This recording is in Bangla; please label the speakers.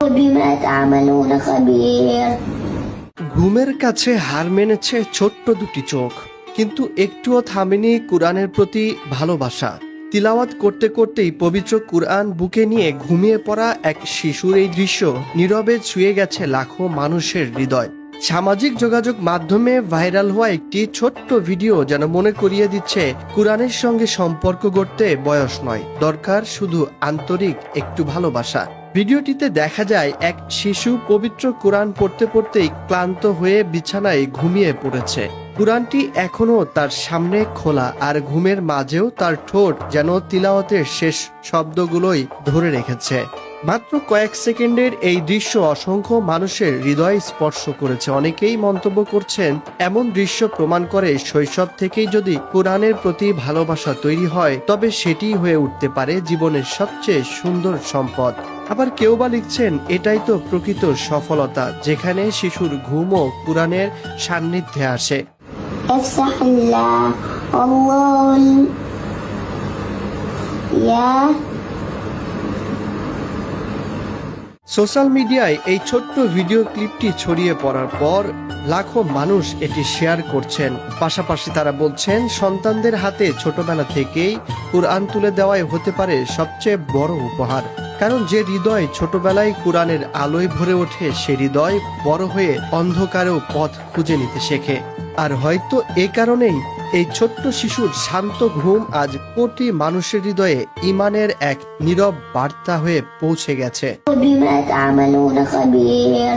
Speaker 1: بما تعملون خبير।
Speaker 2: ঘুমের কাছে হার মেনেছে ছোট্ট দুটি চোখ, কিন্তু একটুও থামেনি কুরআনের প্রতি ভালোবাসা। তিলাওয়াত করতে করতেই পবিত্র কুরআন বুকে নিয়ে ঘুমিয়ে পড়া এক শিশুর এই দৃশ্য নীরবে ছুঁয়ে গেছে লাখো মানুষের হৃদয়। সামাজিক যোগাযোগ মাধ্যমে ভাইরাল হওয়া একটি ছোট্ট ভিডিও যেন মনে করিয়ে দিচ্ছে কুরআনের সঙ্গে সম্পর্ক গড়তে বয়স নয়, দরকার শুধু আন্তরিক একটু ভালোবাসা। ভিডিওটিতে দেখা যায় এক শিশু পবিত্র কুরআন পড়তে পড়তেই ক্লান্ত হয়ে বিছানায় ঘুমিয়ে পড়েছে। কুরআনটি এখনো তার সামনে খোলা, আর ঘুমের মাঝেও তার ঠোঁট যেন তিলাওয়াতের শেষ শব্দগুলোই ধরে রেখেছে। মাত্র কয়েক সেকেন্ডের এই দৃশ্য অসংখ্য মানুষের হৃদয় স্পর্শ করেছে। অনেকেই মন্তব্য করছেন, এমন দৃশ্য প্রমাণ করে শৈশব থেকেই যদি কুরআনের প্রতি ভালোবাসা তৈরি হয় তবে সেটি হয়ে উঠতে পারে জীবনের সবচেয়ে সুন্দর সম্পদ। আবার কেউ বা লিখছেন, এটাই তো প্রকৃত সফলতা, যেখানে শিশুর ঘুমও কুরআনের সান্নিধ্যে আসে।
Speaker 1: افتح الله والله يا
Speaker 2: সোশ্যাল মিডিয়ায় এই ছোট্ট ভিডিও ক্লিপটি ছড়িয়ে পড়ার পর লাখো মানুষ এটি শেয়ার করছেন। পাশাপাশি তারা বলছেন, সন্তানদের হাতে ছোটবেলা থেকেই কুরআন তুলে দেওয়াই হতে পারে সবচেয়ে বড় উপহার। কারণ যে হৃদয় ছোটবেলায় কুরআনের আলোয় ভরে ওঠে, সে হৃদয় বড় হয়ে অন্ধকারেও পথ খুঁজে নিতে শেখে। আর হয়তো এ কারণেই এই ছোট্ট শিশুর শান্ত ঘুম আজ কোটি মানুষের হৃদয়ে ঈমানের এক নীরব বার্তা হয়ে পৌঁছে গেছে।
Speaker 1: بما تعملون خبير।